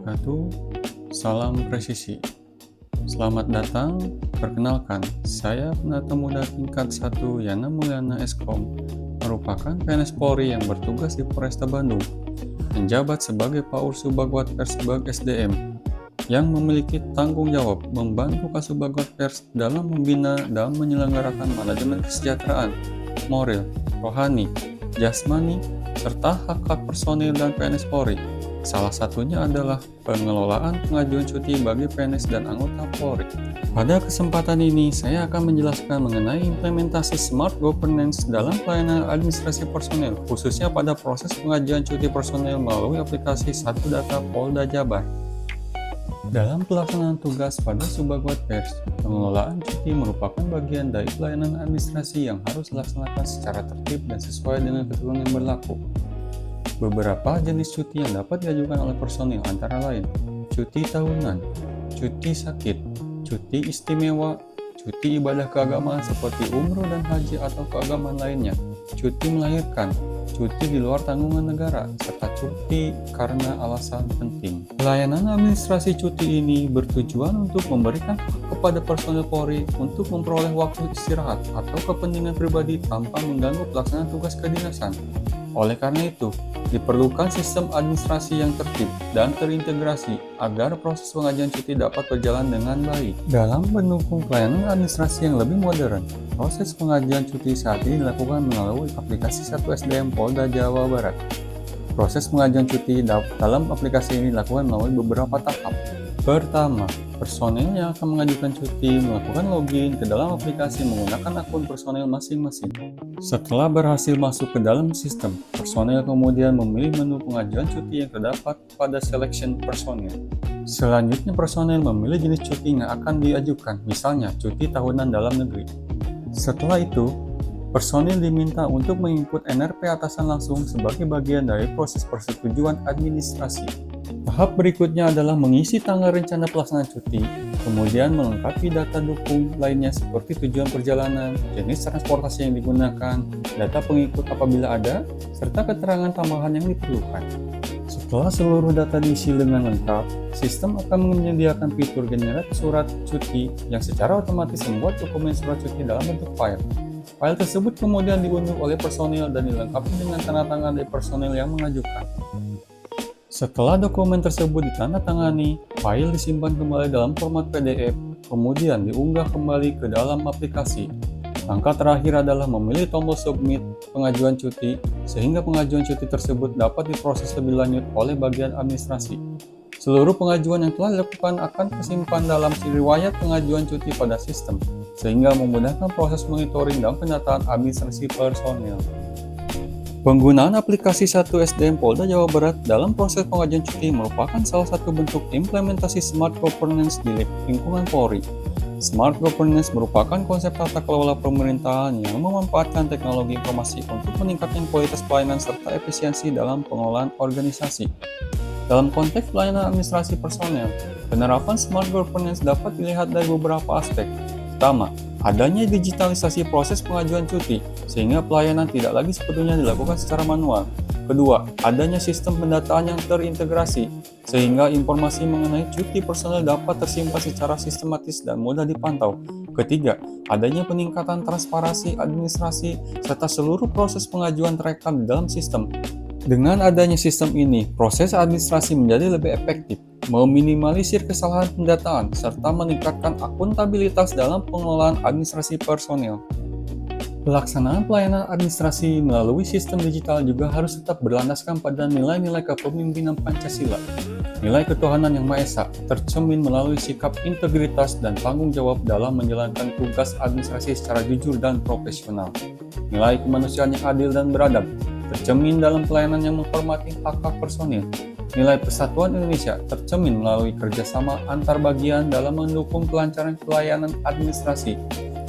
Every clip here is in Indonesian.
wabarakatuh. Salam presisi. Selamat datang. Perkenalkan, saya Penata Muda tingkat 1 Yana Mulyana Eskom, merupakan PNS Polri yang bertugas di Polresta Bandung, menjabat sebagai PAUR Subagwat Persbag SDM, yang memiliki tanggung jawab membantu Kasubagwat Pers dalam membina dan menyelenggarakan manajemen kesejahteraan, moral, rohani, jasmani, serta hak-hak personil dan PNS Polri. Salah satunya adalah pengelolaan pengajuan cuti bagi PNS dan anggota Polri. Pada kesempatan ini, saya akan menjelaskan mengenai implementasi Smart Governance dalam pelayanan administrasi personil, khususnya pada proses pengajuan cuti personil melalui aplikasi Satu Data Polda Jabar. Dalam pelaksanaan tugas pada Subagwat Pers, pengelolaan cuti merupakan bagian dari pelayanan administrasi yang harus dilaksanakan secara tertib dan sesuai dengan ketentuan yang berlaku. Beberapa jenis cuti yang dapat diajukan oleh personil antara lain cuti tahunan, cuti sakit, cuti istimewa, cuti ibadah keagamaan seperti umroh dan haji atau keagamaan lainnya, cuti melahirkan, cuti di luar tanggungan negara, serta cuti karena alasan penting. Pelayanan administrasi cuti ini bertujuan untuk memberikan hak kepada personil Polri untuk memperoleh waktu istirahat atau kepentingan pribadi tanpa mengganggu pelaksanaan tugas kedinasan. Oleh karena itu, diperlukan sistem administrasi yang tertib dan terintegrasi agar proses pengajuan cuti dapat berjalan dengan baik. Dalam mendukung pelayanan administrasi yang lebih modern, proses pengajuan cuti saat ini dilakukan melalui aplikasi Satu SDM Polda Jawa Barat. Proses pengajuan cuti dalam aplikasi ini dilakukan melalui beberapa tahap. Pertama, personil yang akan mengajukan cuti melakukan login ke dalam aplikasi menggunakan akun personil masing-masing. Setelah berhasil masuk ke dalam sistem, personil kemudian memilih menu pengajuan cuti yang terdapat pada selection personil. Selanjutnya, personil memilih jenis cuti yang akan diajukan, misalnya cuti tahunan dalam negeri. Setelah itu, personil diminta untuk menginput NRP atasan langsung sebagai bagian dari proses persetujuan administrasi. Tahap berikutnya adalah mengisi tanggal rencana pelaksanaan cuti, kemudian melengkapi data dukung lainnya seperti tujuan perjalanan, jenis transportasi yang digunakan, data pengikut apabila ada, serta keterangan tambahan yang diperlukan. Setelah seluruh data diisi dengan lengkap, sistem akan menyediakan fitur generate surat cuti yang secara otomatis membuat dokumen surat cuti dalam bentuk file. File tersebut kemudian diunduh oleh personil dan dilengkapi dengan tanda tangan dari personil yang mengajukan. Setelah dokumen tersebut ditandatangani, file disimpan kembali dalam format PDF, kemudian diunggah kembali ke dalam aplikasi. Langkah terakhir adalah memilih tombol submit pengajuan cuti, sehingga pengajuan cuti tersebut dapat diproses lebih lanjut oleh bagian administrasi. Seluruh pengajuan yang telah dilakukan akan tersimpan dalam riwayat pengajuan cuti pada sistem, sehingga memudahkan proses monitoring dan pendataan administrasi personil. Penggunaan aplikasi Satu SDM Polda Jawa Barat dalam proses pengajuan cuti merupakan salah satu bentuk implementasi Smart Governance di lingkungan Polri. Smart Governance merupakan konsep tata kelola pemerintahan yang memanfaatkan teknologi informasi untuk meningkatkan kualitas pelayanan serta efisiensi dalam pengelolaan organisasi. Dalam konteks pelayanan administrasi personel, penerapan Smart Governance dapat dilihat dari beberapa aspek. Pertama, adanya digitalisasi proses pengajuan cuti, sehingga pelayanan tidak lagi sepenuhnya dilakukan secara manual. Kedua, adanya sistem pendataan yang terintegrasi, sehingga informasi mengenai cuti personel dapat tersimpan secara sistematis dan mudah dipantau. Ketiga, adanya peningkatan transparansi administrasi, serta seluruh proses pengajuan terekam di dalam sistem. Dengan adanya sistem ini, proses administrasi menjadi lebih efektif, meminimalisir kesalahan pendataan, serta meningkatkan akuntabilitas dalam pengelolaan administrasi personil. Pelaksanaan pelayanan administrasi melalui sistem digital juga harus tetap berlandaskan pada nilai-nilai kepemimpinan Pancasila. Nilai ketuhanan yang Maha Esa tercermin melalui sikap integritas dan tanggung jawab dalam menjalankan tugas administrasi secara jujur dan profesional. Nilai kemanusiaan yang adil dan beradab tercermin dalam pelayanan yang menghormati hak-hak personil. Nilai persatuan Indonesia tercermin melalui kerjasama antar bagian dalam mendukung kelancaran pelayanan administrasi.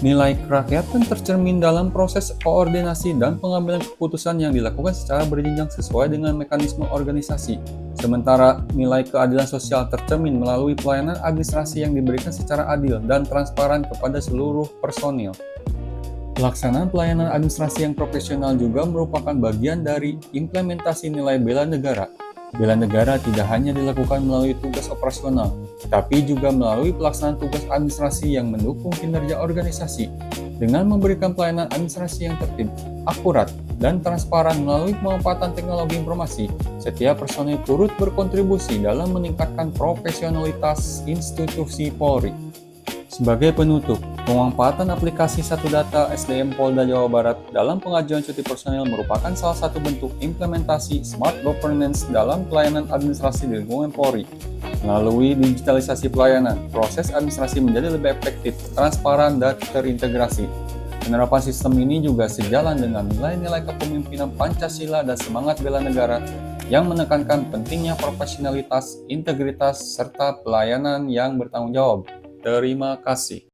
Nilai kerakyatan tercermin dalam proses koordinasi dan pengambilan keputusan yang dilakukan secara berjenjang sesuai dengan mekanisme organisasi. Sementara nilai keadilan sosial tercermin melalui pelayanan administrasi yang diberikan secara adil dan transparan kepada seluruh personil. Pelaksanaan pelayanan administrasi yang profesional juga merupakan bagian dari implementasi nilai bela negara. Bela negara tidak hanya dilakukan melalui tugas operasional, tapi juga melalui pelaksanaan tugas administrasi yang mendukung kinerja organisasi. Dengan memberikan pelayanan administrasi yang tertib, akurat, dan transparan melalui pemanfaatan teknologi informasi, setiap personil turut berkontribusi dalam meningkatkan profesionalitas institusi Polri. Sebagai penutup, pemanfaatan aplikasi Satu Data SDM Polda Jawa Barat dalam pengajuan cuti personil merupakan salah satu bentuk implementasi smart governance dalam pelayanan administrasi di lingkungan Polri. Melalui digitalisasi pelayanan, proses administrasi menjadi lebih efektif, transparan, dan terintegrasi. Penerapan sistem ini juga sejalan dengan nilai-nilai kepemimpinan Pancasila dan semangat bela negara yang menekankan pentingnya profesionalitas, integritas, serta pelayanan yang bertanggung jawab. Terima kasih.